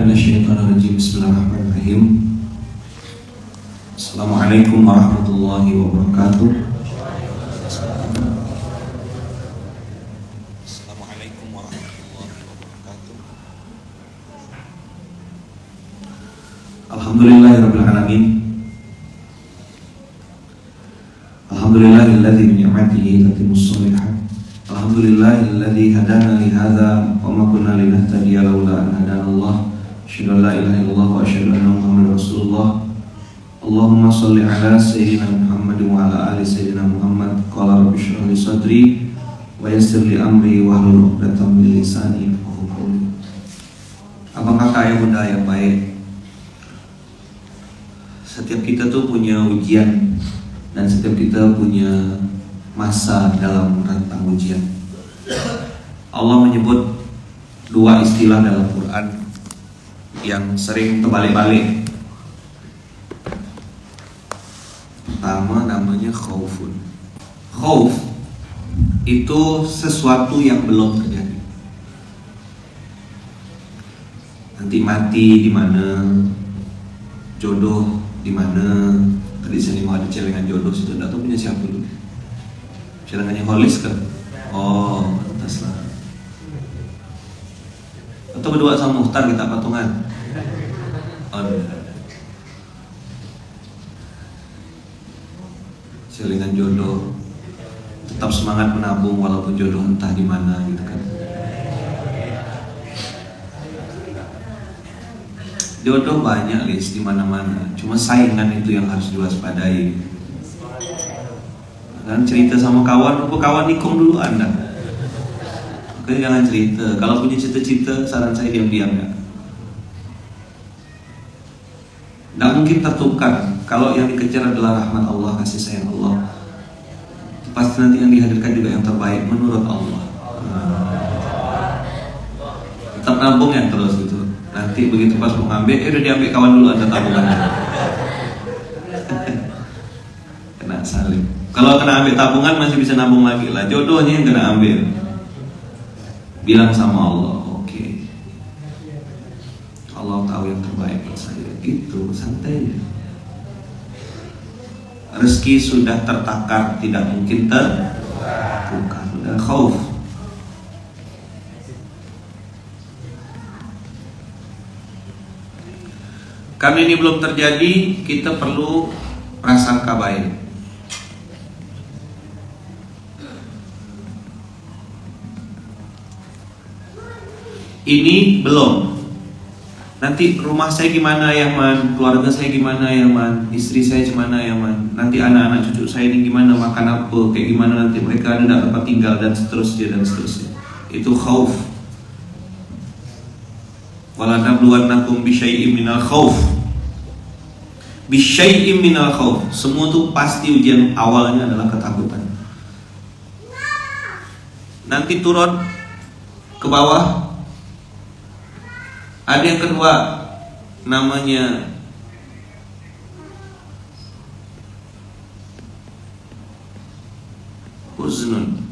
minasyaitonirrajim. Bismillahirrahmanirrahim. Assalamualaikum warahmatullahi wabarakatuh. Assalamualaikum warahmatullahi wabarakatuh. Alhamdulillahirabbil alamin. Alhamdulillahilladzi bi ni'matihi tatimmus shalihat. Alhamdulillahilladzi hadana li hadza wa ma kunna linahtadiya laula an hadana Allah. Asyhadu an la ilaha illallah wa asyhadu anna Muhammadar Rasulullah. Allahumma shalli ala sayyidina Muhammad wa ala ali sayyidina Muhammad. Qala rabbi shrah li sadri wa yassir li amri wa hlul 'uqdatam min lisani yafqahu qawli. Abang kakak ayah bunda yang baik, setiap kita tuh punya ujian dan setiap kita punya masa dalam rentang ujian. Allah menyebut dua istilah dalam Quran yang sering terbalik-balik. Pertama namanya khaufun. Khauf itu sesuatu yang belum terjadi. Nanti mati di mana, jodoh di mana. Tadi sini mau ada celengan jodoh situ, enggak tahu punya siapa dulu. Celengannya Holis kan? Oh, pantas lah. Atau berdua sama Muhtar kita patungan. Oh, celengan jodoh. Tetap semangat menabung walaupun jodoh entah di mana gitu kan. Jodoh banyak guys di mana-mana. Cuma saingan itu yang harus diwaspadai. Dan cerita sama kawan, rupa kawan nikung dulu Anda. Oke, jangan cerita. Kalau punya cita-cita, saran saya diam-diam ya. Tidak mungkin tertukar. Kalau yang dikejar adalah rahmat Allah, kasih sayang Allah, pasti nanti yang dihadirkan juga yang terbaik menurut Allah. Tetap nabung ya terus gitu. Nanti begitu pas mau ngambil, udah diambil kawan dulu Anda tabungannya. Kena salim. Kalau kena ambil tabungan masih bisa nabung lagi lah. Jodohnya yang kena ambil. Bilang sama Allah, oke. Allah tahu yang terbaik buat saya. Gitu, santai. Rezeki sudah tertakar, tidak mungkin tertukar. Udah khauf. Karena ini belum terjadi, kita perlu prasangka baik. Ini belum. Nanti rumah saya gimana ya man, keluarga saya gimana ya man, istri saya gimana ya man, nanti anak-anak cucu saya ini gimana, makan apa, kayak gimana nanti mereka ada tempat tinggal dan seterusnya dan seterusnya. Itu khauf. Wala nabluwannakum bisyai'im minal khauf. Bisyai'im minal khauf. Semua itu pasti ujian awalnya adalah ketakutan. Nanti turun ke bawah. Ada yang kedua namanya huznun.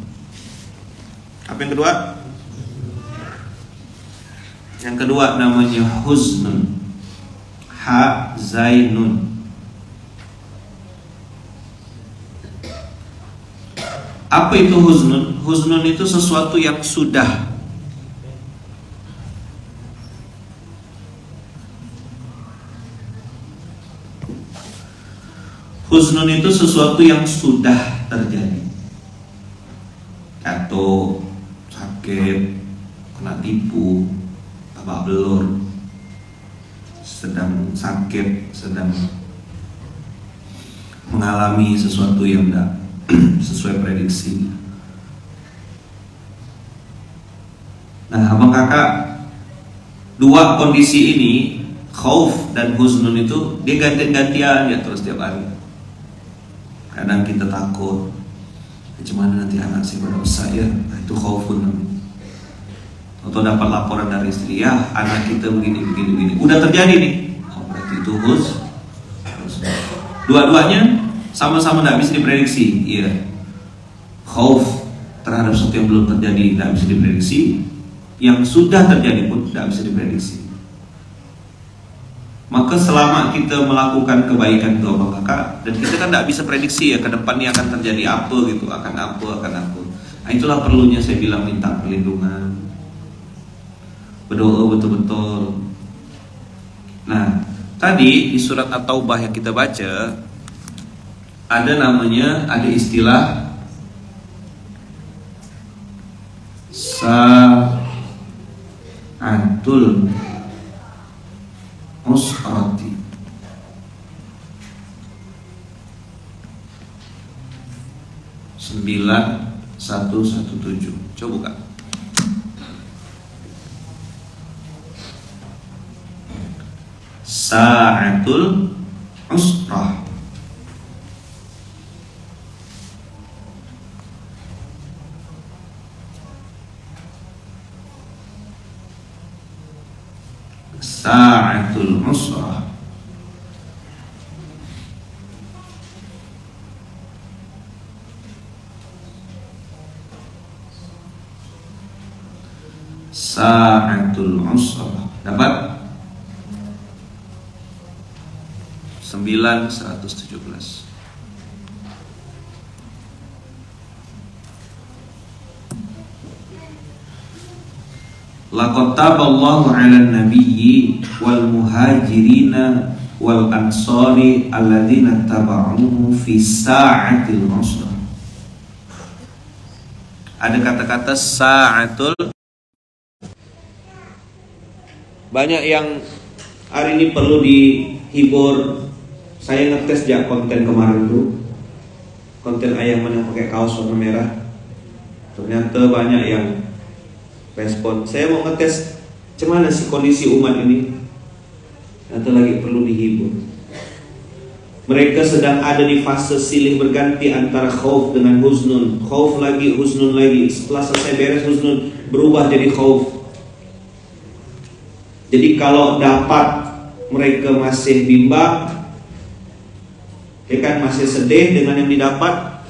Apa yang kedua? Yang kedua namanya huznun. Ha zainun. Apa itu huznun? Huznun itu sesuatu yang sudah. Huznun itu sesuatu yang sudah terjadi. Atau sakit, kena tipu, babak belur, sedang sakit, sedang mengalami sesuatu yang tidak sesuai prediksi. Nah, abang kakak, dua kondisi ini, khauf dan huznun itu dia ganti-gantian ya terus setiap hari. Kadang kita takut, gimana nanti anak saya pada besar ya, nah, itu khaufun. Atau dapat laporan dari istri, ya anak kita begini. Udah terjadi nih, oh, berarti itu dua-duanya sama-sama tidak bisa diprediksi. Iya, khauf terhadap sesuatu yang belum terjadi tidak bisa diprediksi, yang sudah terjadi pun tidak bisa diprediksi. Maka selama kita melakukan kebaikan itu abang kakak, dan kita kan tidak bisa prediksi ya ke depannya akan terjadi apa gitu, akan apa. Nah, itulah perlunya saya bilang minta perlindungan, berdoa betul-betul. Nah, tadi di surat At-Taubah yang kita baca ada istilah sa'atul usrati. Sembilan 117. Coba buka. Sa'atul usrah. Sa'atul usrah. Sa'atul usrah. Dapat 917. Laqad taballahu 'alan nabiyyi wal muhajirina wal ansari alladzina taba'uhu fi sa'atil usrah. Ada kata-kata sa'atul. Banyak yang hari ini perlu dihibur. Saya ngetes jak konten kemarin tuh, konten ayam yang pakai kaos warna merah. Ternyata banyak yang respon. Saya mau ngetes gimana sih kondisi umat ini. Ternyata lagi perlu dihibur. Mereka sedang ada di fase silih berganti antara khauf dengan huznun. Khauf lagi, huznun lagi. Setelah selesai beres huznun, berubah jadi khauf. Jadi kalau dapat mereka masih bimbang, ya kan, masih sedih dengan yang didapat.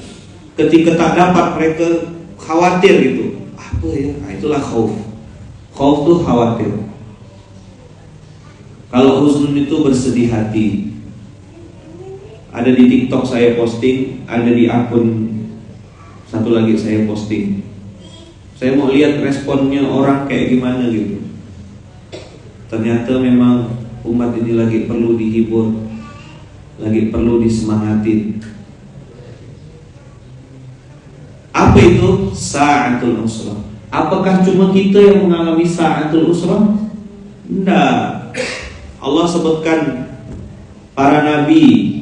Ketika tak dapat mereka khawatir gitu. Apa ya? Nah, itulah khauf. Khauf tuh khawatir. Kalau husnun itu bersedih hati. Ada di TikTok saya posting, ada di akun satu lagi saya posting. Saya mau lihat responnya orang kayak gimana gitu. Ternyata memang umat ini lagi perlu dihibur, lagi perlu disemangatin. Apa itu sa'atul usrah? Apakah cuma kita yang mengalami sa'atul usrah? Tidak. Allah sebutkan para nabi.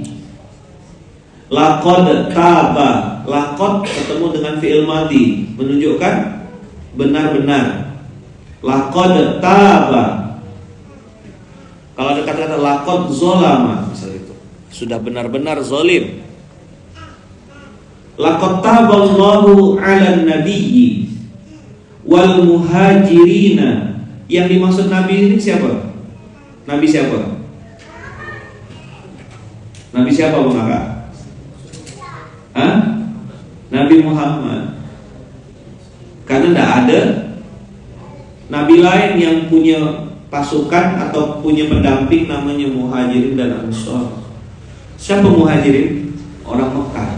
Laqad taba. Laqad ketemu dengan fi'il madhi, menunjukkan benar-benar. Laqad taba. Kalau ada kata-kata laqad zolama, misalnya itu sudah benar-benar zalim. Laqad taballahu 'alan nabiyyi wal muhajirina. Yang dimaksud nabi ini siapa? Nabi siapa? Nabi siapa Bang Kakak? Hah? Nabi Muhammad. Karena tidak ada nabi lain yang punya pasukan atau punya pendamping namanya muhajirin dan ansor. Siapa muhajirin? Orang Mekah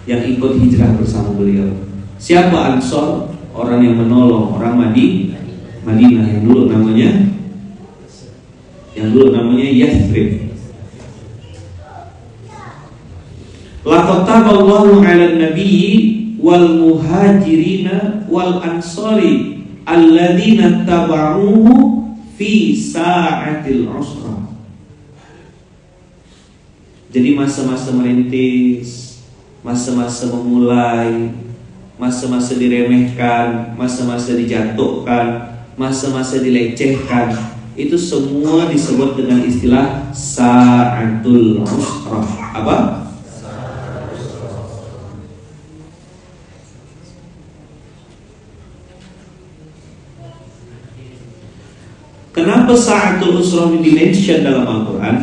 yang ikut hijrah bersama beliau. Siapa ansor? Orang yang menolong orang Madinah yang dulu namanya Yathrib. Laqad taballahu 'alan nabiyyi wal muhajirina wal ansari alladzina taba'uhu fi sa'atil usrah. Jadi masa-masa merintis, masa-masa memulai, masa-masa diremehkan, masa-masa dijatuhkan, masa-masa dilecehkan, itu semua disebut dengan istilah sa'atul usrah. Apa? Kenapa sa'atul usrah dimention dalam Al-Quran?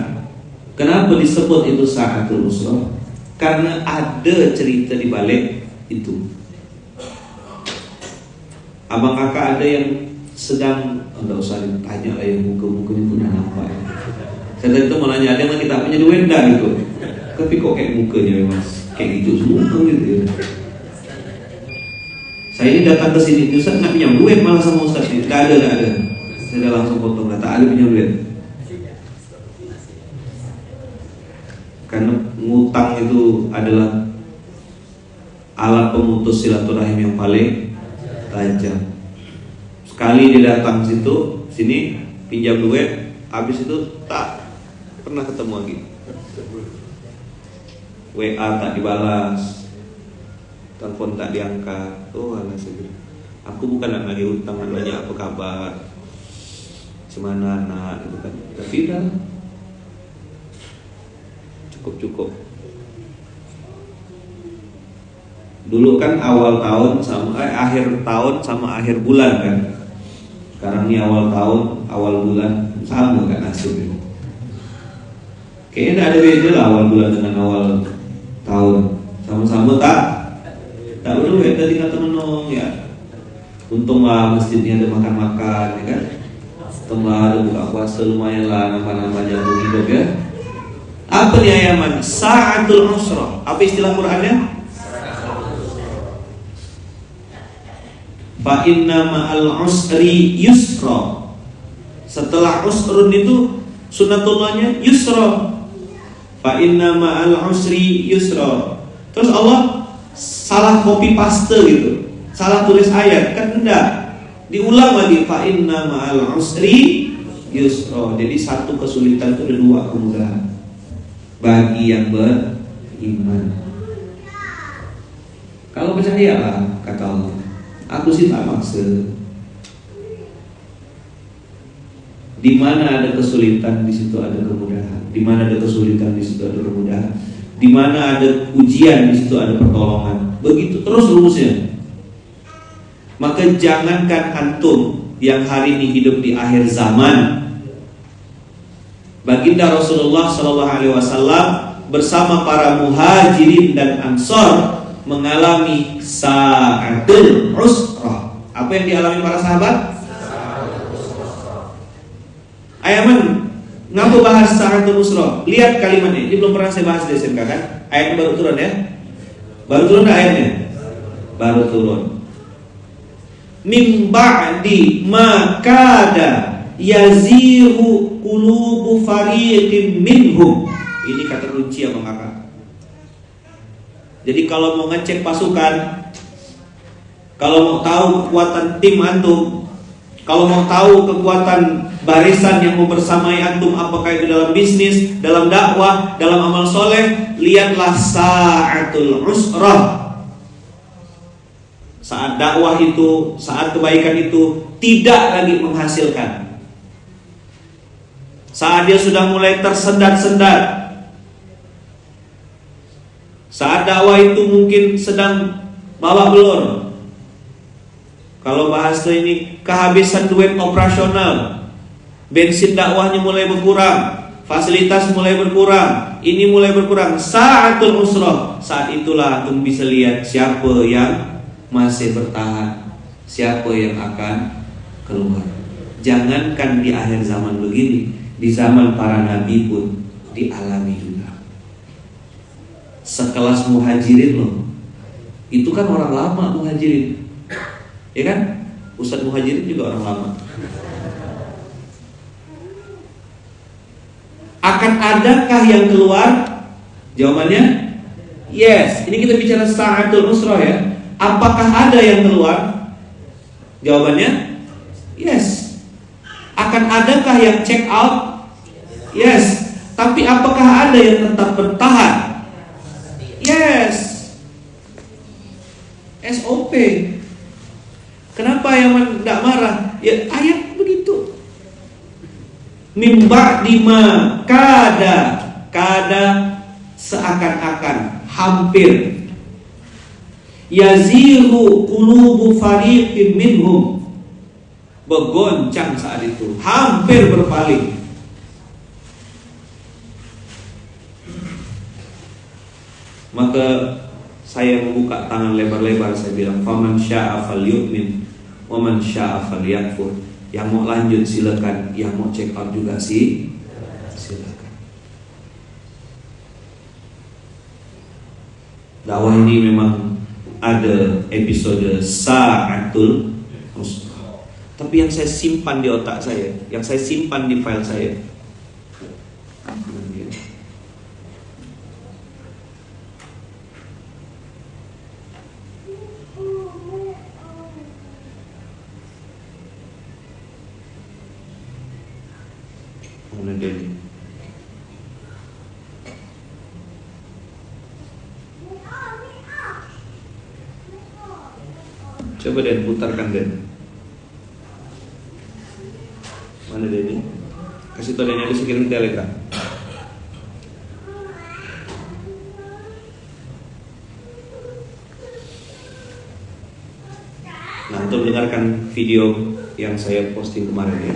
Kenapa disebut itu sa'atul usrah? Karena ada cerita di balik itu. Abang kakak ada yang sedang, enggak usah ditanya lah, yang muka-mukanya punya nampak ya. Saya itu mau nanya, ada yang kita punya duit enggak gitu. Tapi kok kayak mukanya Mas, kayak gitu semua gitu ya. Saya ini datang ke sini, Ustaz nggak pinjam duit malah sama Ustaz ini. Nggak ada. Saya langsung potong, nggak ada pinjam duit. Karena ngutang itu adalah alat pemutus silaturahim yang paling tajam. Sekali dia datang sini pinjam duit, habis itu tak pernah ketemu lagi. WA tak dibalas, telepon tak diangkat. Oh alah saya, aku bukan nak lagi utang, nanya apa kabar, semana anak gitu kan. Tapi dah cukup. Dulu kan awal tahun sama akhir tahun sama akhir bulan kan. Sekarang ini awal tahun, awal bulan sama kan nasibnya. Kayaknya tidak ada beda lah awal bulan dengan awal tahun. Sama-sama tak perlu ya, tinggal temenong ya. Untunglah masjidnya ada makan-makan ya kan. Untunglah ada buka puasa lumayan lah, nama-nama jantung hidup ya. Apa nih ayaman? Sa'atul usrah. Apa istilah Qur'annya? Fa inna ma'al usri yusra. Setelah usrun itu sunatullahnya yusra. Fa inna ma'al usri yusra. Terus Allah salah copy paste gitu, salah tulis ayat kan, enggak, diulang lagi, fa inna ma'al usri yusra. Jadi satu kesulitan itu ada dua kemudahan bagi yang beriman. Kalau percayalah kata Allah, aku sih tak maksud. Di mana ada kesulitan, di situ ada kemudahan. Di mana ada kesulitan, di situ ada kemudahan. Di mana ada ujian, di situ ada pertolongan. Begitu terus rumusnya. Maka jangankan antum yang hari ini hidup di akhir zaman, Baginda Rasulullah SAW bersama para muhajirin dan ansor mengalami sa'atul usrah. Apa yang dialami para sahabat? Ayaman, ngapa bahas sa'atul usrah? Lihat kalimatnya, ini belum pernah saya bahas di SMK kan? Ayatnya baru turun ya? Baru turun gak ayatnya? Baru turun. Min ba'di ma kada yazihu qulubu fariqin minhum. Ini kata kunci ya Bang Kakak. Jadi kalau mau ngecek pasukan, kalau mau tahu kekuatan tim antum, kalau mau tahu kekuatan barisan yang mau bersamai antum, apakah itu dalam bisnis, dalam dakwah, dalam amal soleh, lihatlah sa'atul usrah. Saat dakwah itu, saat kebaikan itu tidak lagi menghasilkan, saat dia sudah mulai tersendat-sendat, saat dakwah itu mungkin sedang babak belur. Kalau bahasa ini kehabisan duit operasional, bensin dakwahnya mulai berkurang, fasilitas mulai berkurang, ini mulai berkurang, sa'atul usrah. Saat itulah antum bisa lihat siapa yang masih bertahan, siapa yang akan keluar. Jangankan di akhir zaman begini, di zaman para nabi pun dialami juga. Sekelas muhajirin loh, itu kan orang lama muhajirin, ya kan? Ustadz muhajirin juga orang lama. Akan adakah yang keluar? Jawabannya yes. Ini kita bicara sa'atul usrah ya. Apakah ada yang keluar? Jawabannya yes. Akan adakah yang check out? Yes. Tapi apakah ada yang tetap bertahan? Yes. SOP. Kenapa yang tidak marah? Ya ayat begitu. Mimba dima kada seakan-akan, hampir. Yazihu qulubu fariqin minhum, bergoncang saat itu, hampir berpaling. Maka saya membuka tangan lebar-lebar, saya bilang faman syaa falyu'min wa man syaa falyakfur. Yang mau lanjut silakan, yang mau check out juga sih silakan. Dakwah ini memang ada episode Sa'atul Usrah, tapi yang saya simpan di otak saya, yang saya simpan di file saya, mana dia ni? Coba Dan, putarkan Dan. Mana dia ni? Kasih tahu Dan, ada kirim Telegram. Nah, untuk mendengarkan video yang saya posting kemarin ya.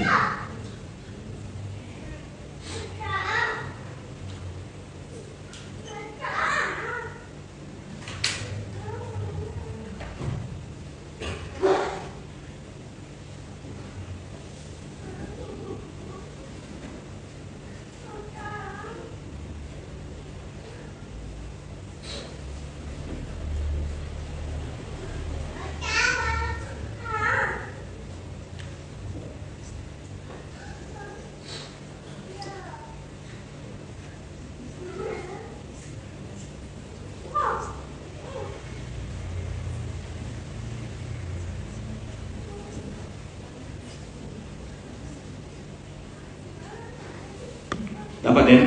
Dapat ya?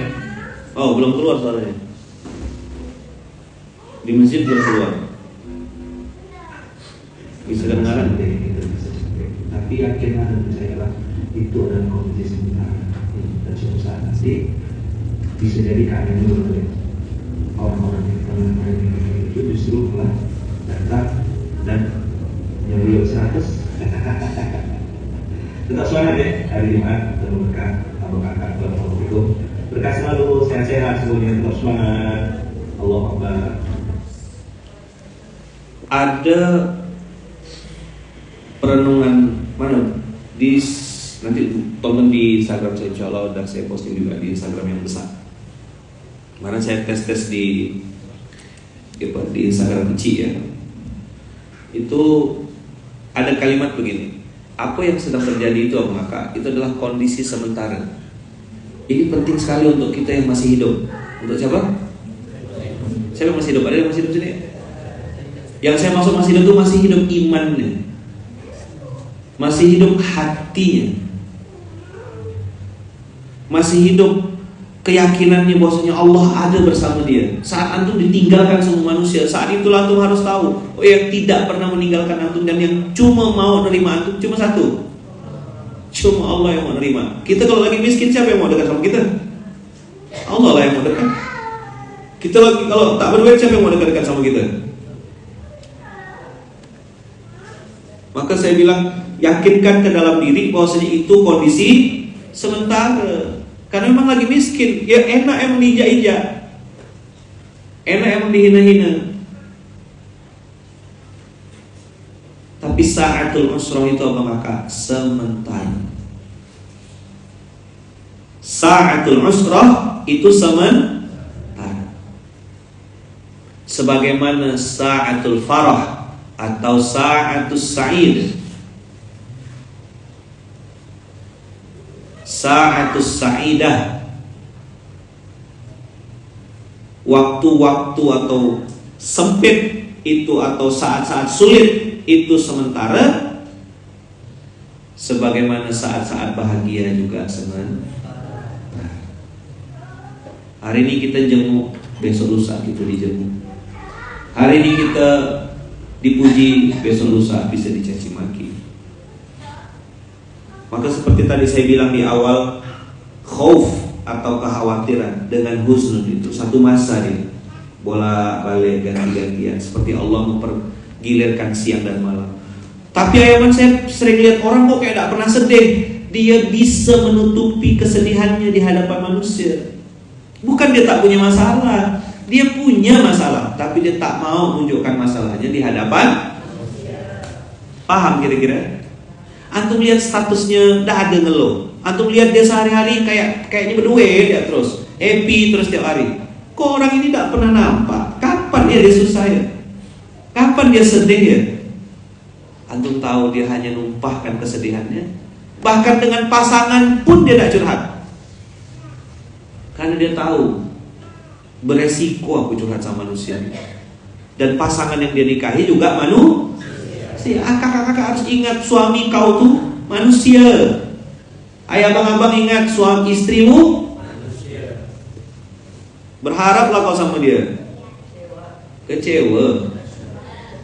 Oh, belum keluar suaranya. Di masjid belum keluar. Bisa dengaran? Tapi yakin dan percayalah itu adalah kondisi sementara. Dan suatu saat nanti bisa jadi keadaan berbeda. Orang-orang yang pernah mereka itu justru malah datang dan nyebut 100. Tetap semangat ya hari Jumat dan berkah. Assalamualaikum. Berkah selalu, sehat-sehat semuanya, tetap semangat. Allah Akbar. Ada perenungan mana di nanti tonton di Instagram saya, insya Allah dan saya posting juga di Instagram yang besar. Kemarin saya tes di Instagram kecil ya. Itu ada kalimat begini. Apa yang sedang terjadi itu maka itu adalah kondisi sementara. Ini penting sekali untuk kita yang masih hidup. Untuk siapa? Siapa yang masih hidup? Ada yang masih hidup sini? Yang saya maksud masih hidup itu masih hidup imannya, masih hidup hatinya, masih hidup keyakinannya bahwasanya Allah ada bersama dia. Saat antum ditinggalkan semua manusia, saat itulah antum harus tahu, oh yang tidak pernah meninggalkan antum dan yang cuma mau nerima antum cuma satu, cuma Allah yang mau nerima. Kita kalau lagi miskin, siapa yang mau dekat sama kita? Allah lah yang mau dekat. Kita lagi kalau tak berduit, siapa yang mau dekat sama kita? Maka saya bilang, yakinkan ke dalam diri bahwasanya itu kondisi sementara. Karena memang lagi miskin, ya enak emang diinjak-injak, enak emang dihina-hina. Tapi sa'atul usrah itu apa maka? Sementara. Sa'atul usrah itu sementara. Sebagaimana sa'atul farah atau sa'atul sa'id. Sa'atul sa'idah, waktu-waktu atau sempit itu atau saat-saat sulit itu sementara, sebagaimana saat-saat bahagia juga sementara. Hari ini kita jenguk, besok lusa kita dijenguk. Hari ini kita dipuji, besok lusa bisa dicaci maki. Maka seperti tadi saya bilang di awal, khauf atau kekhawatiran dengan husnul itu satu masa dia bola balik ganti-gantian seperti Allah mempergilirkan siang dan malam. Tapi ayaman saya sering lihat orang kok kayak tidak pernah sedih. Dia bisa menutupi kesedihannya di hadapan manusia. Bukan dia tak punya masalah, dia punya masalah, tapi dia tak mau menunjukkan masalahnya di hadapan. Paham kira-kira? Antum lihat statusnya, dah ada ngeluh. Antum lihat dia sehari-hari kayaknya berduit dia terus, happy terus tiap hari. Kok orang ini tak pernah nampak? Kapan dia susah ya? Kapan dia sedih ya? Antum tahu dia hanya numpahkan kesedihannya. Bahkan dengan pasangan pun dia tak curhat. Karena dia tahu beresiko aku curhat sama manusia. Dan pasangan yang dia nikahi juga manusia. Kakak-kakak harus ingat, suami kau tuh manusia. Ayah abang-abang ingat, suami istrimu manusia. Berharaplah kau sama dia. Kecewa.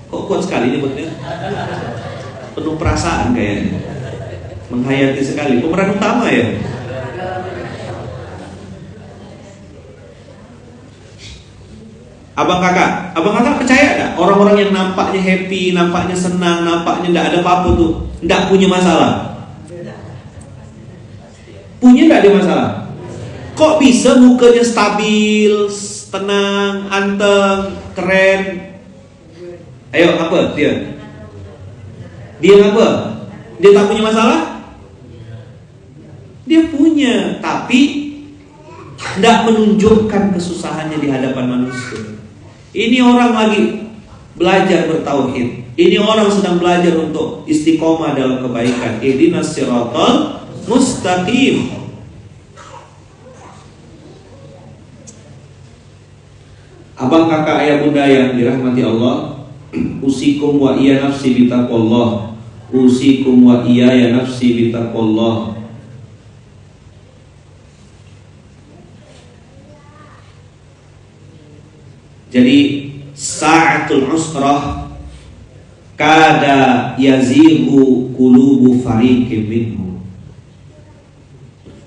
Kok kuat sekali nyebutnya? Penuh perasaan kayaknya. Menghayati sekali. Pemeran utama ya. Abang kakak percaya gak? Orang-orang yang nampaknya happy, nampaknya senang, nampaknya gak ada apa-apa tuh, gak punya masalah. Punya gak ada masalah? Kok bisa mukanya stabil, tenang, anteng, keren? Ayo, apa dia? Dia apa? Dia tak punya masalah? Dia punya, tapi tidak menunjukkan kesusahannya di hadapan manusia. Ini orang lagi belajar bertauhid. Ini orang sedang belajar untuk istiqomah dalam kebaikan. Ihdinas siratal mustaqim. Abang kakak ayah bunda yang dirahmati Allah, usikum wa iya nafsi bitaqwallah. Usikum wa iya ya nafsi bitaqwallah. Jadi sa'atul usrah kada yazighu qulubu fariqin minhum.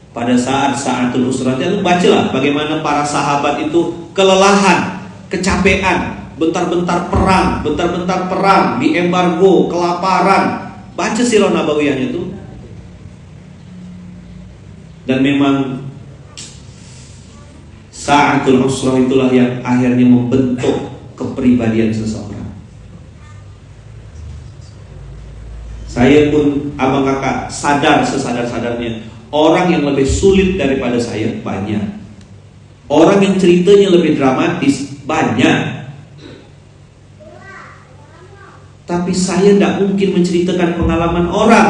Pada saat sa'atul usrah itu bacalah bagaimana para sahabat itu kelelahan, kecapean, bentar-bentar perang, di embargo, kelaparan. Baca sirah nabawiyahnya itu. Dan memang sa'atul usrah itulah yang akhirnya membentuk kepribadian seseorang. Saya pun abang kakak sadar sesadar-sadarnya, orang yang lebih sulit daripada saya banyak. Orang yang ceritanya lebih dramatis banyak. Tapi saya tidak mungkin menceritakan pengalaman orang.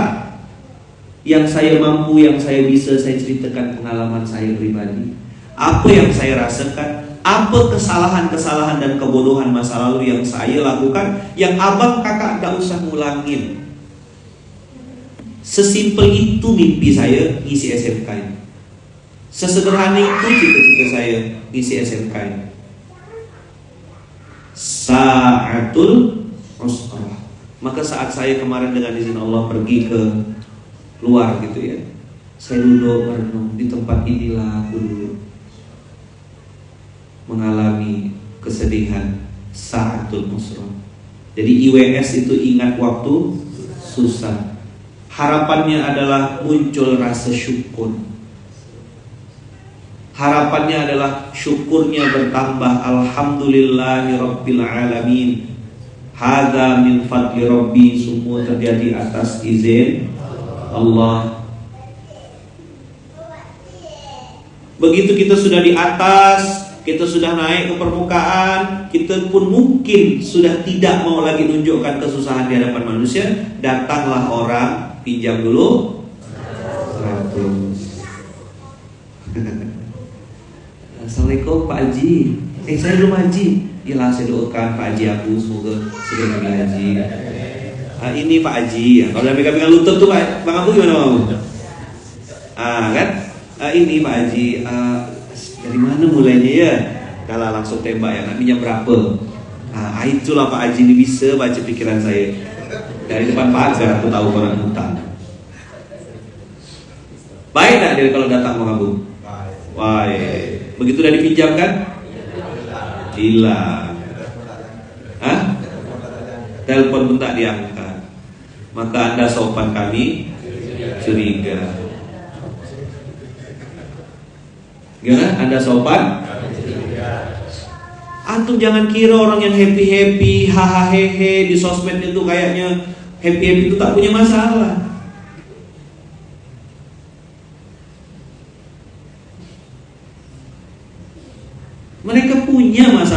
Yang saya mampu, yang saya bisa, saya ceritakan pengalaman saya pribadi. Apa yang saya rasakan, apa kesalahan-kesalahan dan kebodohan masa lalu yang saya lakukan, yang abang kakak tidak usah ngulangin. Sesimpel itu mimpi saya ngisi SMK. Sesederhana itu cita-cita saya ngisi SMK. Sa'atul usrah. Maka saat saya kemarin dengan izin Allah pergi ke luar gitu ya, saya duduk merenung, di tempat inilah aku dulu mengalami kesedihan sa'atul usrah. Jadi IWS itu ingat waktu susah. Harapannya adalah muncul rasa syukur. Harapannya adalah syukurnya bertambah. Alhamdulillahi Rabbil Alamin. Hadza min fadli Rabbi. Semua terjadi atas izin Allah. Begitu kita sudah di atas, kita sudah naik ke permukaan, kita pun mungkin sudah tidak mau lagi menunjukkan kesusahan di hadapan manusia. Datanglah orang, pinjam dulu 100. Assalamualaikum Pak Haji. Saya belum haji. Yalah, saya doakan Pak Haji aku semoga segera haji. Ini Pak Haji ya. Kalau udah pegang-pegang lutut tuh Pak, Bang Abu gimana Bang? Kan? Ini Pak Haji. Dari mana mulainya ya? Kalau langsung tembak ya, minyak berapa? Itulah Pak Haji ini bisa baca pikiran saya. Dari depan pagar aku tahu orang hutang. Baik tak dia kalau datang Bang Abu? Baik. Begitu udah dipinjamkan? Hilang. Telepon pun tak diangkat. Maka Anda sopan, kami curiga. Gimana? Anda sopan? Antum jangan kira orang yang happy-happy, hahaha di sosmed itu kayaknya happy-happy itu tak punya masalah.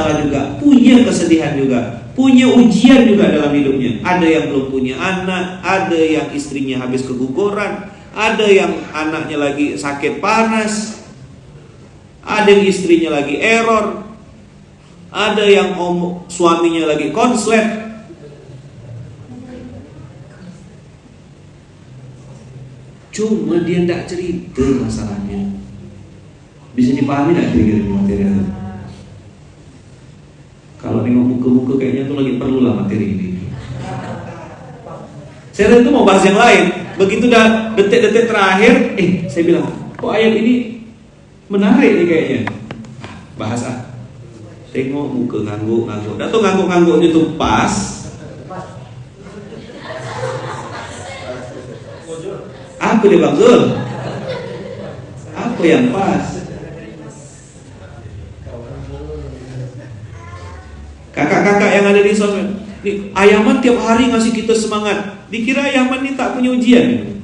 masalah juga, punya kesedihan juga, punya ujian juga dalam hidupnya. Ada yang belum punya anak, ada yang istrinya habis keguguran, ada yang anaknya lagi sakit panas, ada yang istrinya lagi error, ada yang suaminya lagi konslet. Cuma dia tidak cerita masalahnya. Bisa dipahami tidak kira-kira materi ini? Kalau nengok muka-muka kayaknya tuh lagi perlu lah materi ini. Saya itu mau bahas yang lain. Begitu dah detik-detik terakhir, saya bilang, kok ayat ini menarik nih kayaknya. Bahas ah. Tengok muka ngangguk-ngangguk. Dah tuh ngangguk-ngangguknya tuh pas. Apa dia Bang Zul? Apa yang pas? Kakak-kakak yang ada di sosmed, nih, Ayaman tiap hari ngasih kita semangat. Dikira Ayaman ini tak punya ujian.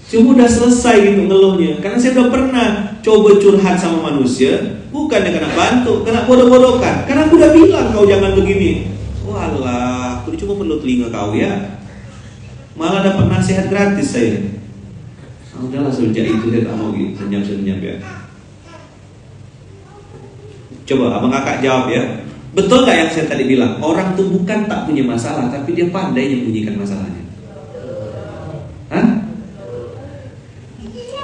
Cuma udah selesai gitu ngeluhnya. Karena saya udah pernah coba curhat sama manusia, bukannya kena bantu, kena bodoh-bodohkan. Karena aku udah bilang kau jangan begini. Walah, aku cuma perlu telinga kau ya. Malah dapat nasihat gratis saya. Udahlah sejak itu saya tak mau gitu, senyap-senyap ya. Coba abang kakak jawab ya. Betul gak yang saya tadi bilang? Orang tuh bukan tak punya masalah, tapi dia pandai menyembunyikan masalahnya. Hah?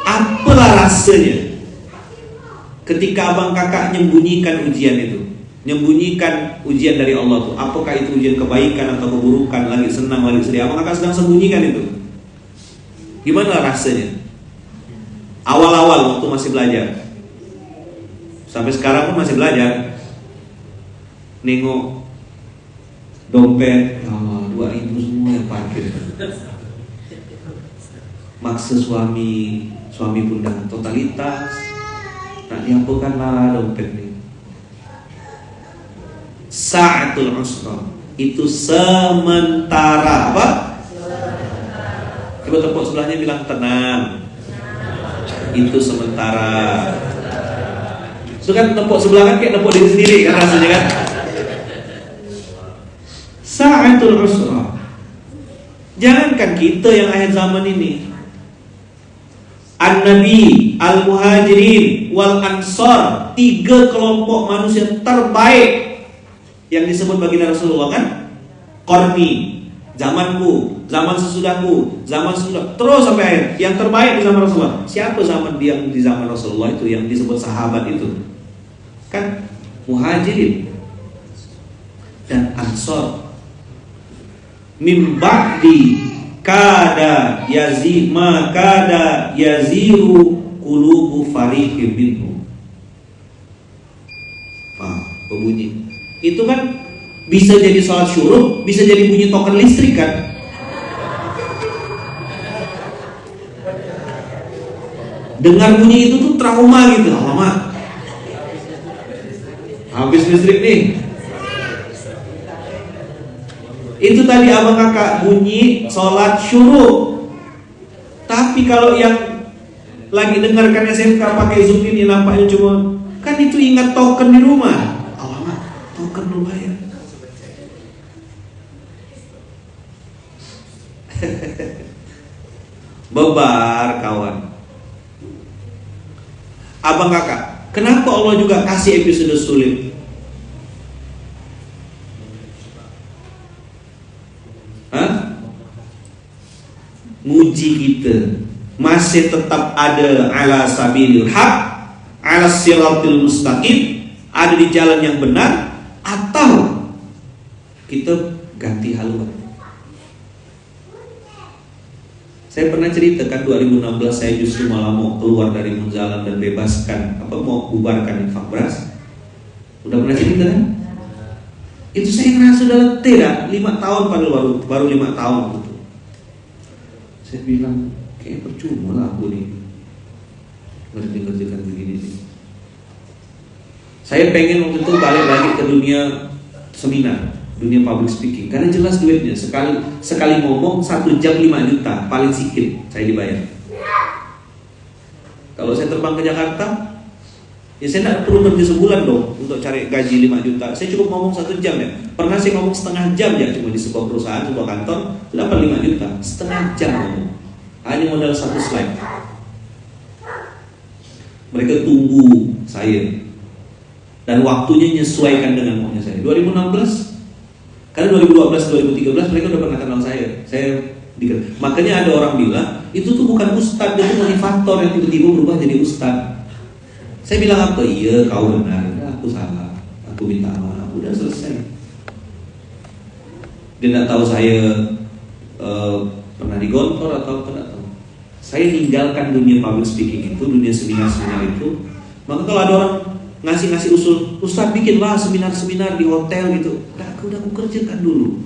Apalah rasanya ketika abang kakak menyembunyikan ujian itu? Menyembunyikan ujian dari Allah tuh, apakah itu ujian kebaikan atau keburukan, lagi senang, lagi sedih, abang kakak sedang sembunyikan itu. Gimana rasanya? Awal-awal waktu masih belajar, sampai sekarang pun masih belajar. Nengok dompet, ya Allah, 2.000 semua yang parkir. Maksa suami pun dah totalitas, nak diapakan lah dompet nih. Sa'atul usra itu sementara. Apa? Coba tepuk sebelahnya bilang tenang. Itu sementara. Itu kan tepuk sebelah kan kayak tepuk diri sendiri kan rasanya kan. Sa'atul usra. Jangankan kita yang akhir zaman ini, An-Nabi, Al-Muhajirin, Wal-Ansar, 3 kelompok manusia terbaik yang disebut baginda Rasulullah kan, Qarni, zamanku, zaman sesudahku, zaman sesudah, terus sampai akhir. Yang terbaik di zaman Rasulullah. Siapa zaman yang di zaman Rasulullah itu yang disebut sahabat itu? Kan Muhajirin dan Ansar. Min ba'di kada yaziru qulubu fariqin minhum. Berbunyi. Itu kan bisa jadi sholat syuruk, bisa jadi bunyi token listrik kan. Dengar bunyi itu tuh trauma gitu. Lama habis listrik nih. Itu tadi abang kakak bunyi sholat syuruk. Tapi kalau yang lagi dengarkan SMK pakai Zoom ini nampaknya cuma, kan itu ingat token di rumah. Token lumayan. Bebar kawan. Abang kakak, kenapa Allah juga kasih episode sulit? Nguji kita masih tetap ada ala sabilil haq, ala siratil mustaqim, ada di jalan yang benar, atau kita ganti haluan. Saya pernah ceritakan 2016 saya justru malah mau keluar dari Munzalam dan bebaskan, mau bubarkan infak beras. Udah pernah cerita kan? Itu saya ngerasa sudah letih dah, 5 tahun baru 5 tahun gitu. Saya bilang kayak percuma lah aku nih ngerjakan begini nih. Saya pengen waktu itu balik lagi ke dunia seminar, dunia public speaking, karena jelas duitnya. Sekali ngomong 1 jam 5 juta paling sedikit saya dibayar. Kalau saya terbang ke Jakarta Ya saya tidak perlu kerja sebulan dong untuk cari gaji 5 juta. Saya cukup ngomong 1 jam ya. Pernah saya ngomong setengah jam ya, cuma di sebuah perusahaan, sebuah kantor, dapat 5 juta. Setengah jam ngomong. Hanya modal 1 slide. Mereka tunggu saya. Dan waktunya menyesuaikan dengan maunya saya. 2016, karena 2012, 2013 mereka udah pernah kenal saya. Makanya ada orang bilang, itu tuh bukan ustadz, itu motivator yang tiba-tiba berubah jadi ustadz. Saya bilang apa? Iya, kau benar, aku salah, aku minta maaf, udah selesai. Dia tidak tahu saya pernah digontor atau tidak tahu. Saya tinggalkan dunia public speaking itu, dunia seminar-seminar itu. Maka kalau ada orang ngasih usul, Ustaz bikinlah seminar-seminar di hotel gitu. Udah aku kerjakan dulu.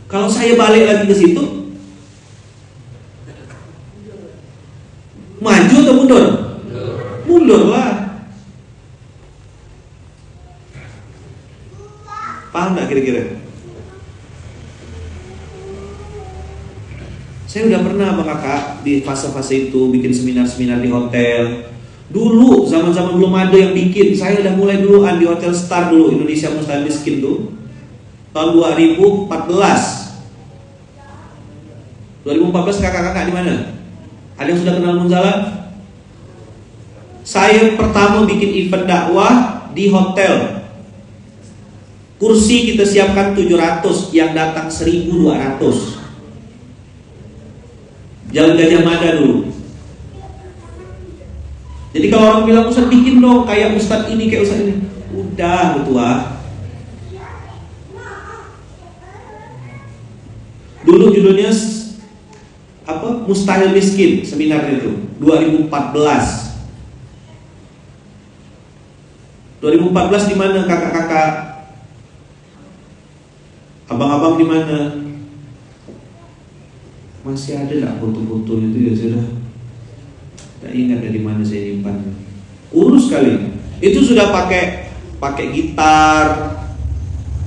Kalau saya balik lagi ke situ, maju atau mundur? Mundur lah. Paham nggak kira-kira? Saya udah pernah Bang Kakak di fase-fase itu bikin seminar-seminar di hotel. Dulu zaman-zaman belum ada yang bikin, saya udah mulai duluan di Hotel Star dulu, Indonesia Mustahil Miskin tuh. Tahun 2014. 2014 kakak-kakak di mana? Ada yang sudah kenal Munzala? Saya pertama bikin event dakwah di hotel. Kursi kita siapkan 700, yang datang 1.200. Jalan Gajah Mada dulu. Jadi kalau orang bilang Ustaz bikin dong kayak Ustaz ini, kayak Ustaz ini. Udah betua. Dulu judulnya apa? Mustahil Miskin seminar itu 2014. 2014 di mana kakak-kakak? Abang-abang di mana? Masih ada enggak foto-foto itu ya sudah. Tak ingat dari mana saya nyimpan. Urus kali. Itu sudah pakai gitar,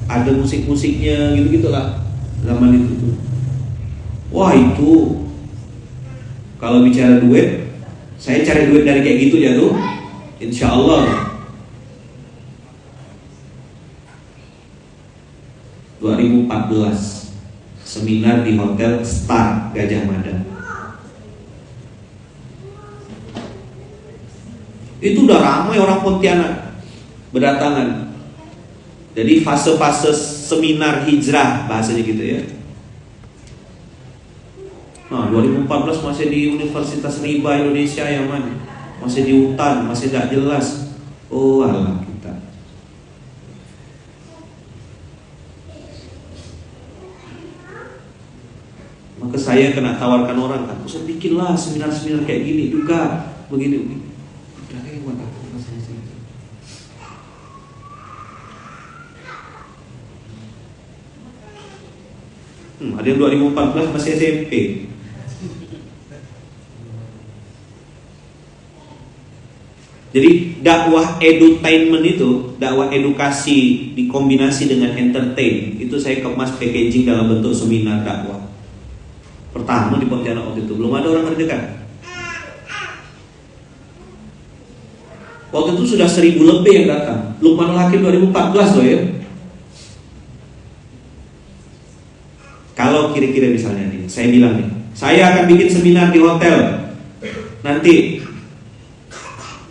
ada musik-musiknya gitu-gitulah zaman itu tuh. Wah, itu kalau bicara duit, saya cari duit dari kayak gitu ya tuh. Insya Allah 2014 seminar di Hotel Star Gajah Mada. Itu udah ramai orang Pontianak berdatangan. Jadi fase-fase seminar hijrah bahasanya gitu ya. Nah, 2014 masih di Universitas Riba Indonesia yang mana? Masih di hutan, masih tidak jelas. Oh alah kita. Maka saya kena tawarkan orang kan, usah bikinlah seminar-seminar kayak gini juga, begini. Udah kayak buat apa rasanya sih? Ada yang 2014 masih SMP. Jadi dakwah edutainment itu, dakwah edukasi dikombinasi dengan entertain, itu saya kemas packaging dalam bentuk seminar dakwah. Pertama di Pontianak waktu itu, belum ada orang ngerjakan. Waktu itu sudah 1.000 lebih yang datang. Luqmanul Hakim 2014 loh ya. Kalau kira-kira misalnya nih, saya bilang nih, saya akan bikin seminar di hotel nanti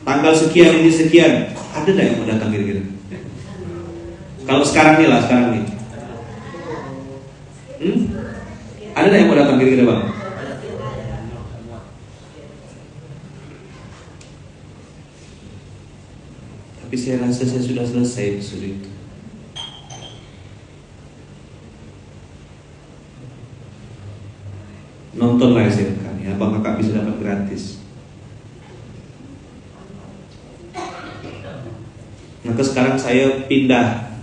tanggal sekian ini sekian, ada nggak yang mau datang kira-kira? Kalau sekarang nih lah, sekarang nih, ada nggak yang mau datang kira-kira bang? Tapi saya rasa saya sudah selesai episode itu. Nontonlah SMK ya, abang kakak bisa dapat gratis. Maka sekarang saya pindah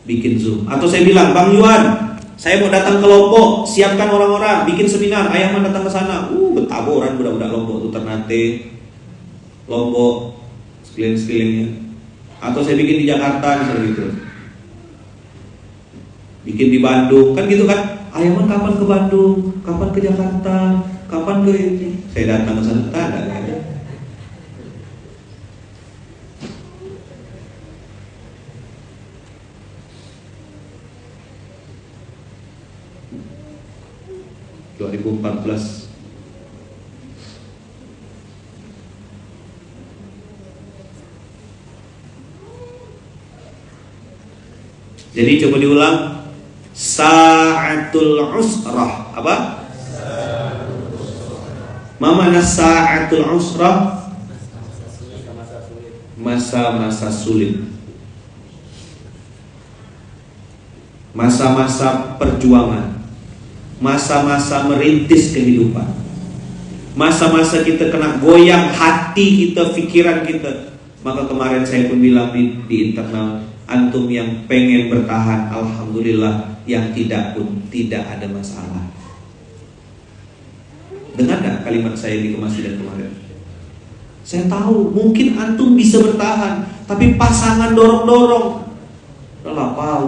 bikin Zoom. Atau saya bilang, Bang Yuan, saya mau datang ke Lombok, siapkan orang-orang, bikin seminar, Ayaman datang ke sana. Betaboran budak-budak Lombok tuh, Ternate, Lombok, sekeliling-sekelilingnya. Atau saya bikin di Jakarta misalnya gitu. Bikin di Bandung, kan gitu kan. Ayaman kapan ke Bandung, kapan ke Jakarta, kapan ke ini. Saya datang ke sana, tak ada. 2014. Jadi coba diulang. Sa'atul usrah. Apa? Mana sa'atul usrah? Masa-masa sulit. Masa-masa perjuangan. Masa-masa merintis kehidupan. Masa-masa kita kena goyang hati kita, pikiran kita. Maka kemarin saya pun bilang di internal, antum yang pengen bertahan, alhamdulillah. Yang tidak pun tidak ada masalah. Dengar gak kalimat saya di kemasidan kemarin? Saya tahu mungkin antum bisa bertahan, tapi pasangan dorong-dorong. Udah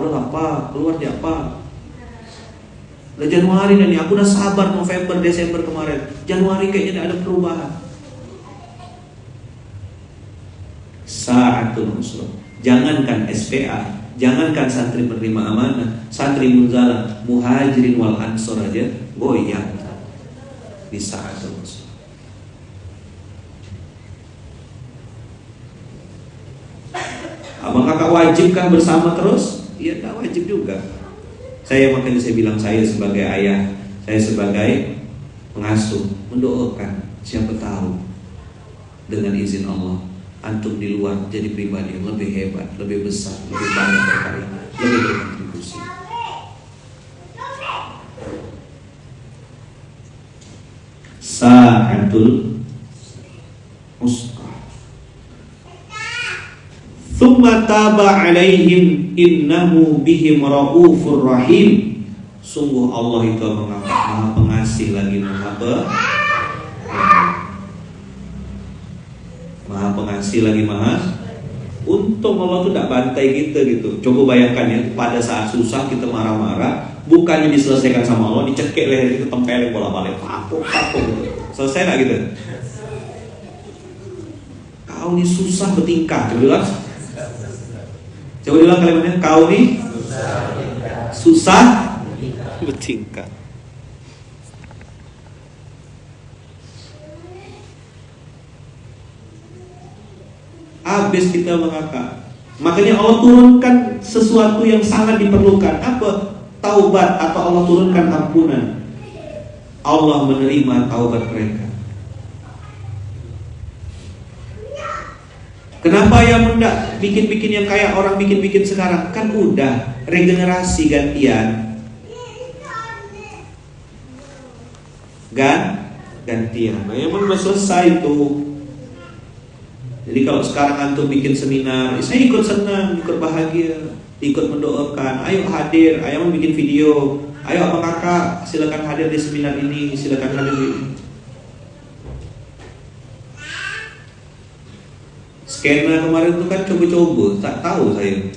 lapar, keluar di apa? Udah Januari nih, aku udah sabar November, Desember kemarin. Januari kayaknya tidak ada perubahan. Sa'atul usrah. Jangankan SPA, jangankan santri penerima amanah, santri munzalah, muhajirin wal ansor aja goyang di sa'atul usrah. Apakah wajibkah bersama terus? Iya, tak wajib juga. Makanya saya bilang, saya sebagai ayah, saya sebagai pengasuh, mendoakan, siapa tahu dengan izin Allah antum di luar jadi pribadi yang lebih hebat, lebih besar, lebih banyak berkarya, lebih berkontribusi. Sa'atul usrah. Tsumma taba 'alaihim innahu bihim raufur rahim. Sungguh Allah itu Maha Pengasih lagi Maha Pengasih lagi Maha. Untung Allah tuh tidak bantai kita gitu. Coba bayangkan ya, pada saat susah kita marah-marah, bukannya diselesaikan sama Allah, dicekik leher kita, tempelin bola-balik, papuk gitu. Selesai nggak gitu? Kau nih susah bertingkah, coba bilang. Coba bilang kalimatnya, kau nih susah bertingkah. Habis kita mengakak. Makanya Allah turunkan sesuatu yang sangat diperlukan. Apa? Taubat, atau Allah turunkan ampunan. Allah menerima taubat mereka. Kenapa yang hendak bikin-bikin yang kayak orang bikin-bikin sekarang? Kan udah regenerasi gantian. Gantian. Nah, emang udah selesai itu. Jadi kalau sekarang antum bikin seminar, saya ikut senang, ikut bahagia, ikut mendoakan. Ayo hadir, ayo mau bikin video. Ayo abang kakak, silakan hadir di seminar ini, silakan hadir di ini. Skena kemarin itu kan coba-coba, tak tahu saya.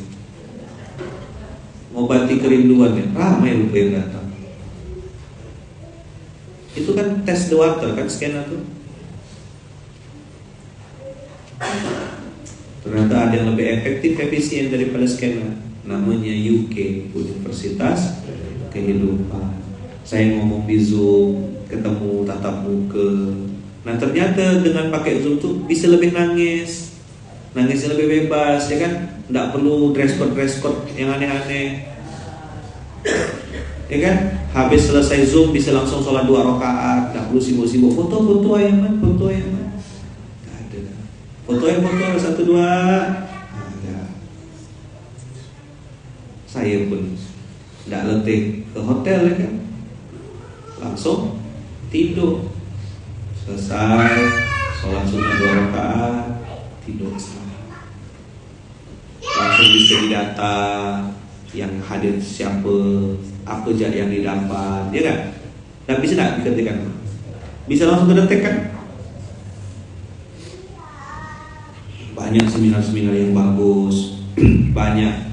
Ngobati kerinduan ya, ramai lupa yang datang. Itu kan test the water kan skena tuh. Ternyata ada yang lebih efektif, efisien daripada skena. Namanya UK, Universitas Kehidupan. Saya ngomong di Zoom, ketemu tatap muka. Nah ternyata dengan pakai Zoom tuh bisa lebih nangisnya lebih bebas, ya kan? Nggak perlu dress code yang aneh-aneh, ya kan? Habis selesai Zoom bisa langsung sholat 2 rakaat, nggak perlu sibuk-sibuk foto ayaman. Foto 1 2. Ada. Saya pun tidak letih ke hotel, ya kan? Langsung tidur. Selesai sholat sunnah 2 rakaat, tidur. Langsung bisa didata yang hadir siapa, apa aja yang didapat, ya kan? Dan bisa tidak diketikkan? Bisa langsung terdetek kan? Banyak seminar-seminar yang bagus, banyak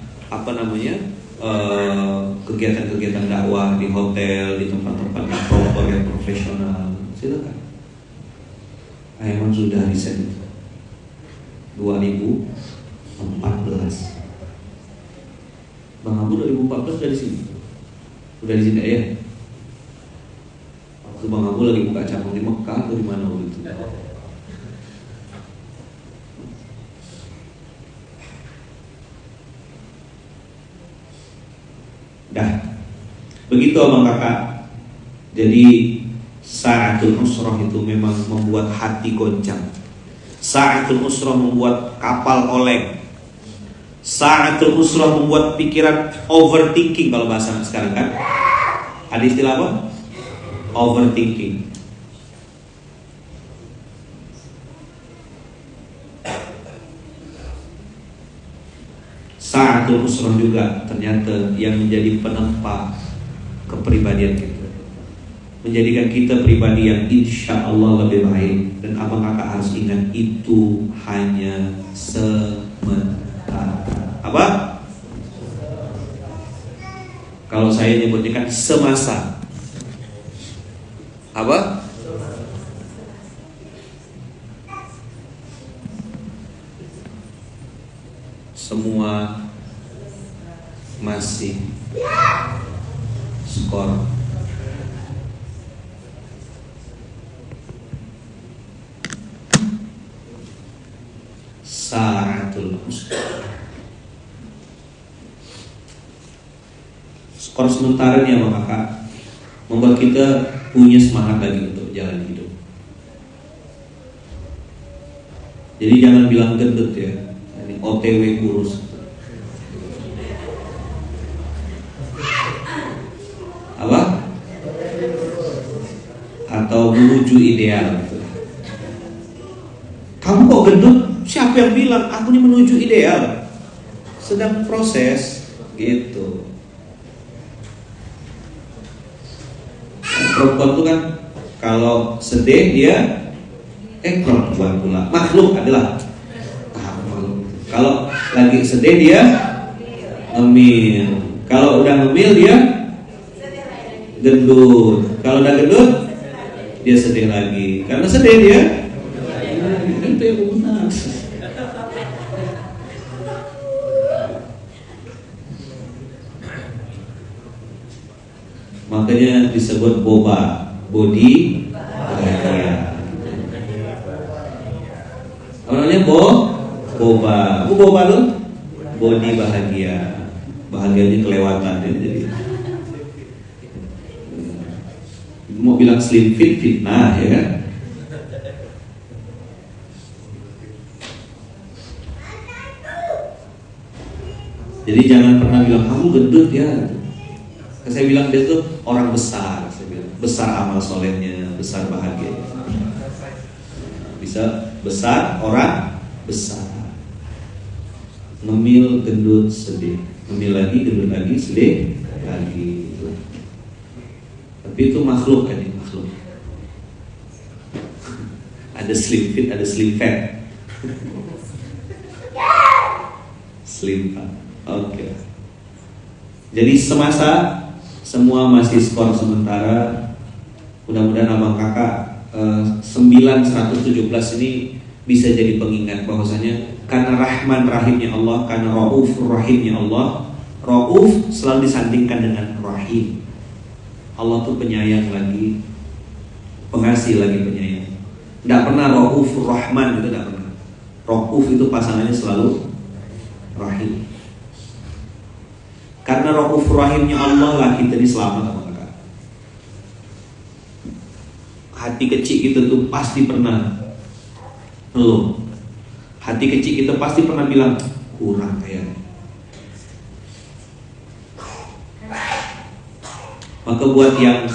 kegiatan-kegiatan dakwah di hotel, di tempat-tempat yang proper, yang profesional. Silakan. Emang sudah riset 2014. Bang Abu 2014 dari sini. Udah di sini ya. Waktu Bang Abu lagi buka cabang di Mekah atau di mana waktu itu? Dah. Begitu abang kakak. Jadi sa'atul usrah itu memang membuat hati goncang. Sa'atul usrah membuat kapal oleng. Sa'atul usrah membuat pikiran overthinking, kalau bahasa sekarang kan. Ada istilah apa? Overthinking. Sa'atul usrah juga ternyata yang menjadi penempa kepribadian kita, menjadikan kita pribadi yang insya Allah lebih baik. Dan abang kakak harus ingat, itu hanya sementara. Apa? Kalau saya nyebutnya kan semasa. Apa? Semua masih skor. Sa'atul usrah. Skor sementara nih abang kakak membuat kita punya semangat lagi untuk jalan hidup. Jadi jangan bilang gendut ya, ini OTW kurus. Apa? Atau menuju ideal. Kamu kok gendut? Siapa yang bilang? Aku ini menuju ideal, sedang proses gitu. Perempuan itu kan kalau sedih dia perempuan pula, makhluk adalah makhluk. Kalau lagi sedih dia ngemil, kalau udah ngemil dia gendut, kalau udah gendut dia sedih lagi, karena sedih dia itu yang benar. Makanya disebut boba, body bahagia. Apa namanya boba? Boba lo? Body bahagia. Bahagianya kelewatan jadi. Mau bilang slim fit fitnah ya kan? Jadi jangan pernah bilang kamu gendut ya. Saya bilang dia tuh orang besar, saya bilang besar amal solehnya, besar bahagianya. Bisa besar orang besar. Ngemil, gendut, sedih. Ngemil lagi, gendut lagi, sedih lagi. Tapi itu makhluk kan, makhluk. Ada slim fit, ada slim fat. Slim fat. Oke. Jadi semasa semua masih skor sementara. Mudah-mudahan abang kakak 917 ini bisa jadi pengingat bahwasanya karena rahman rahimnya Allah, karena rauf rahimnya Allah. Rauf selalu disandingkan dengan rahim. Allah tuh penyayang lagi, pengasih lagi penyayang. Tidak pernah rauf rahman, itu tidak pernah. Rauf itu pasangannya selalu rahim. Karena rauf rahimnya Allah lah kita ini selamat abang kakak. Hati kecil kita tuh pasti pernah ngeluh. Hati kecil kita pasti pernah bilang kurang kayaknya. Maka buat yang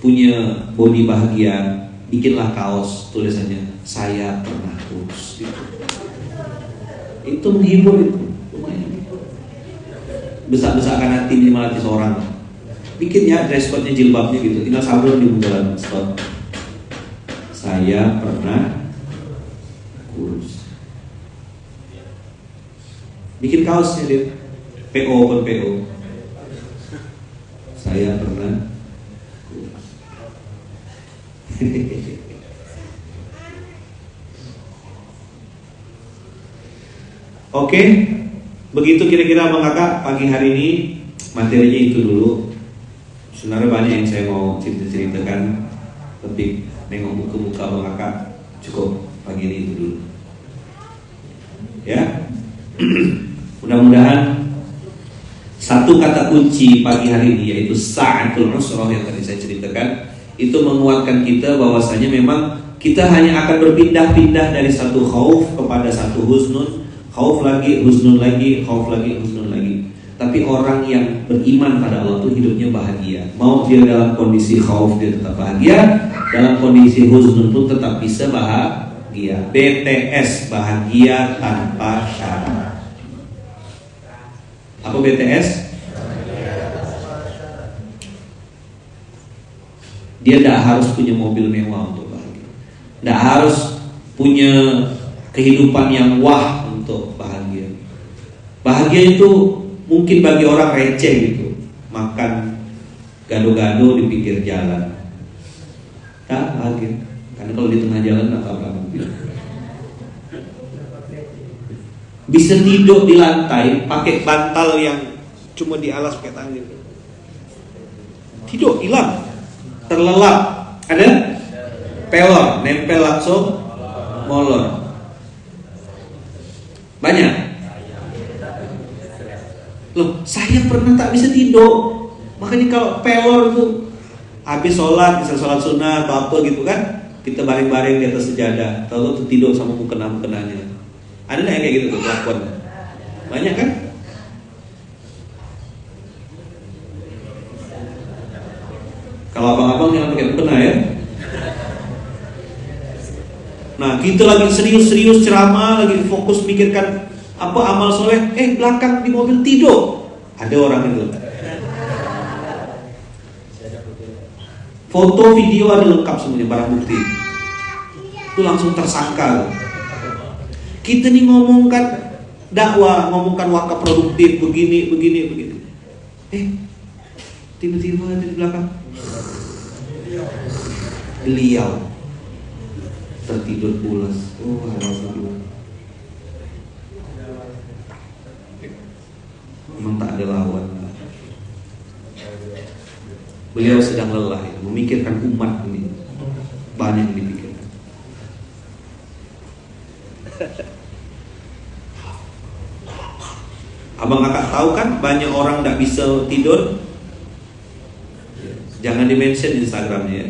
punya body bahagia, bikinlah kaos tulisannya saya pernah kurus. Itu menghibur itu. Besak-besakan hati minimal hati seorang. Bikin ya dress code-nya jilbabnya gitu. Tinggal sablon di bundaran spot. Saya pernah kurus. Bikin kaosnya dia. PO pun PO. Saya pernah kurus. Oke. Begitu kira-kira abang kakak pagi hari ini materinya itu dulu. Sebenarnya banyak yang saya mau ceritakan, tapi nengok muka-muka Abang Kakak cukup pagi ini itu dulu. Ya, mudah-mudahan satu kata kunci pagi hari ini yaitu sa'atul usrah yang tadi saya ceritakan itu menguatkan kita bahwasanya memang kita hanya akan berpindah-pindah dari satu khauf kepada satu husnun, khauf lagi, husnun lagi, khauf lagi, husnun lagi. Tapi orang yang beriman pada Allah itu hidupnya bahagia. Mau dia dalam kondisi khauf dia tetap bahagia, dalam kondisi husnun pun tetap bisa bahagia. BTS, bahagia tanpa syarat. Apa BTS? Dia tidak harus punya mobil mewah untuk bahagia, tidak harus punya kehidupan yang wah untuk bahagia. Bahagia itu mungkin bagi orang receh gitu, makan gado-gado di pinggir jalan, tak bahagia. Karena kalau di tengah jalan tak apa mobil. Bisa tidur di lantai pakai bantal yang cuma dialas pakai tangan gitu. Tidur hilang, terlelap, ada pelor, nempel langsung molor. Banyak. Loh, saya pernah tak bisa tidur. Makanya kalau pelor itu habis sholat, bisa sholat sunnah atau apa gitu kan, kita baring-baring di atas sejadah, tahu-tahu tidur sama mukena-mukenanya. Ada nggak yang kayak gitu tuh kelakuan? Banyak kan? Kalau abang-abang yang pakai mukena ya. Nah, kita lagi serius-serius ceramah, lagi fokus mikirkan apa amal soleh, belakang di mobil tidur. Ada orang itu. Foto, video ada lengkap semuanya, barang bukti. Itu langsung tersangka. Kita nih ngomongkan dakwah, ngomongkan wakaf produktif begini. Tiba-tiba ada di belakang beliau tertidur pulas. Oh, alhamdulillah. Memang tak ada lawan. Beliau sedang lelah, memikirkan umat ini. Banyak yang dipikirkan. Abang Kakak tahu kan banyak orang tidak bisa tidur. Jangan di-mention Instagramnya ya.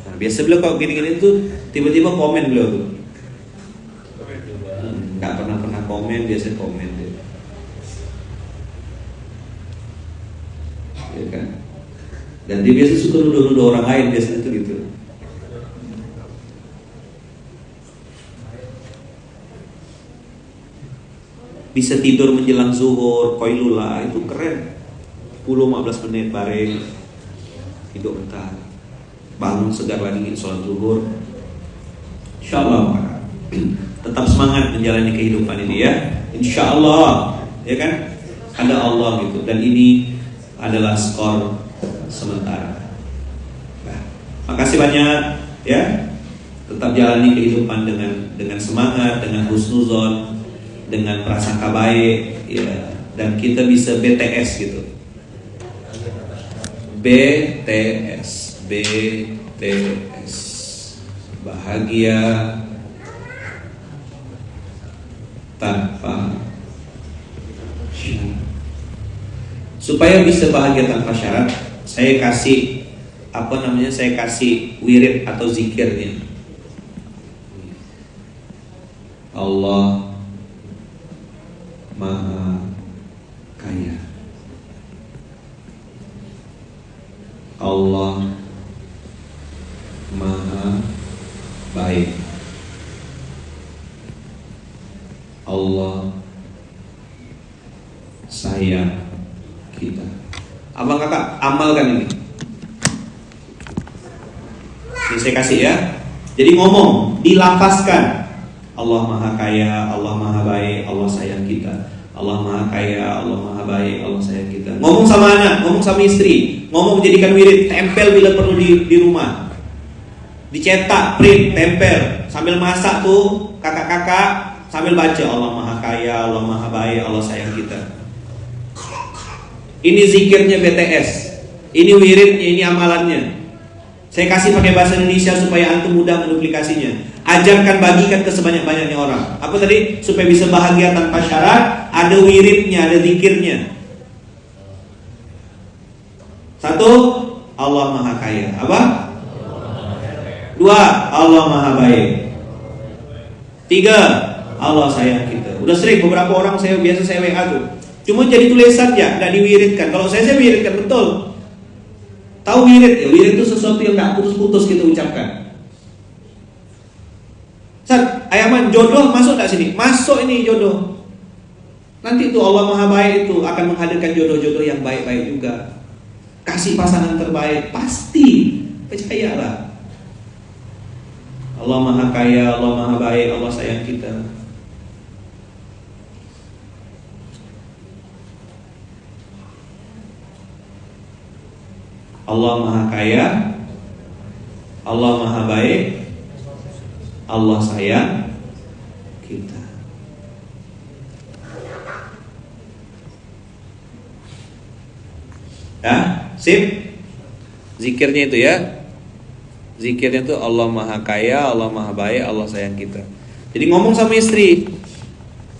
Nah, biasa beliau kalau gini-gini tuh tiba-tiba komen beliau tuh. Nggak pernah komen, biasa komen dia. Ya kan? Dan dia biasa suka nuduh-nuduh orang lain biasanya tuh gitu. Bisa tidur menjelang zuhur, qailula, itu keren. 10-15 menit baring, tidur bentar, bangun segar lagi sholat zuhur. Insyaallah tetap semangat menjalani kehidupan ini ya. Insyaallah, ya kan? Ada Allah gitu, dan ini adalah skor sementara. Nah, makasih banyak ya. Tetap jalani kehidupan dengan semangat, dengan husnuzon, dengan prasangka baik ya, dan kita bisa BTS gitu. BTS bahagia tanpa syarat. Supaya bisa bahagia tanpa syarat, saya kasih saya kasih wirid atau zikirnya. Allah Maha Kaya. Allah Maha Baik. Allah sayang kita. Abang Kakak amalkan ini. Ini saya kasih ya. Jadi ngomong, dilafazkan. Allah Maha Kaya, Allah Maha Baik, Allah sayang kita. Allah Maha Kaya, Allah Maha Baik, Allah sayang kita. Ngomong sama anak, ngomong sama istri, ngomong menjadikan wirid, tempel bila perlu di rumah. Dicetak, print, tempel. Sambil masak tuh kakak-kakak sambil baca Allah Maha Kaya, Allah Maha Baik, Allah sayang kita. Ini zikirnya BTS. Ini wiridnya, ini amalannya. Saya kasih pakai bahasa Indonesia supaya antum mudah menduplikasinya. Ajarkan, bagikan ke sebanyak-banyaknya orang. Apa tadi? Supaya bisa bahagia tanpa syarat. Ada wiridnya, ada zikirnya. Satu, Allah Maha Kaya. Apa? Dua, Allah Maha Baik. Tiga, Allah sayang kita. Udah sering beberapa orang saya WA tuh. Cuma jadi tulisan ya, nggak diwiridkan. Kalau saya wiridkan betul. Tahu wirid ya? Wirid itu sesuatu yang nggak putus-putus kita ucapkan. Ustaz, Ayaman, jodoh masuk nggak sini? Masuk ini jodoh. Nanti itu Allah Maha Baik itu akan menghadirkan jodoh-jodoh yang baik-baik juga. Kasih pasangan terbaik, pasti. Percayalah. Allah Maha Kaya, Allah Maha Baik, Allah sayang kita. Allah Maha Kaya, Allah Maha Baik, Allah sayang kita. Ya, sip. Zikirnya itu ya. Zikirnya itu Allah Maha Kaya, Allah Maha Baik, Allah sayang kita. Jadi ngomong sama istri.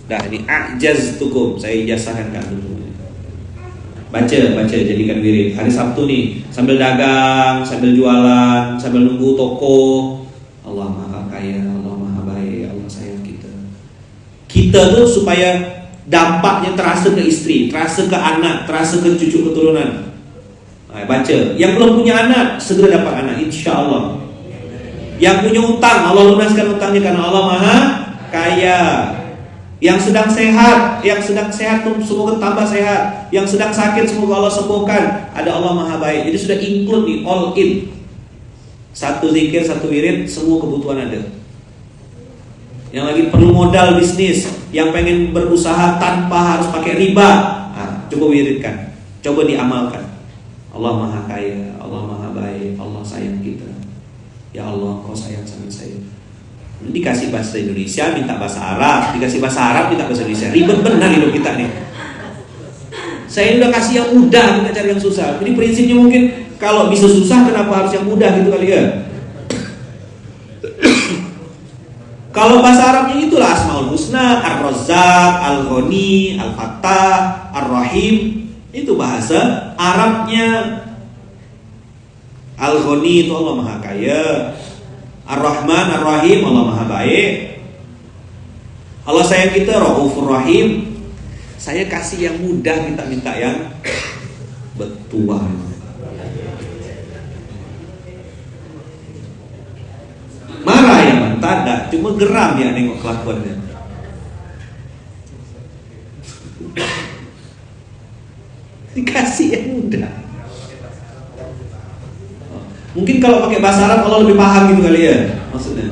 Dah ini a'jaztukum, saya ijazahkan kan dulu. Baca jadikan wirid. Hari Sabtu nih, sambil dagang, sambil jualan, sambil nunggu toko. Allah Maha Kaya, Allah Maha Baik, Allah sayang kita. Kita tuh supaya dampaknya terasa ke istri, terasa ke anak, terasa ke cucu keturunan. Nah, baca. Yang belum punya anak, segera dapat anak, insya Allah. Yang punya utang, Allah lunaskan utangnya karena Allah Maha Kaya. Yang sedang sehat semoga tambah sehat. Yang sedang sakit semoga Allah sembuhkan. Ada Allah Maha Baik. Jadi sudah include nih, all in. Satu zikir, satu wirid, semua kebutuhan ada. Yang lagi perlu modal bisnis, yang pengen berusaha tanpa harus pakai riba, coba wiridkan, coba diamalkan. Allah Maha Kaya, Allah Maha Baik, Allah sayang kita. Ya Allah, Kau sayang sama saya. Dikasih bahasa Indonesia, minta bahasa Arab. Dikasih bahasa Arab, minta bahasa Indonesia. Ribet benar hidup kita nih. Saya udah kasih yang mudah, kita cari yang susah. Jadi prinsipnya mungkin kalau bisa susah, kenapa harus yang mudah gitu kali ya? Kalau bahasa Arabnya itulah Asmaul Husna, Ar-Razzaq, Al-Ghani, Al-Fattah, Ar-Rahim. Itu bahasa Arabnya. Al-Ghani itu Allah Maha Kaya, Ar-Rahman, Ar-Rahim, Allah Maha Baik. Allah sayang kita, Raufur Rahim. Saya kasih yang mudah, minta yang betuah. Marah ya man, tak, cuma geram ya nengok kelakuannya. Dikasih yang mudah. Mungkin kalau pakai bahasa Arab Allah lebih paham gitu kali ya maksudnya.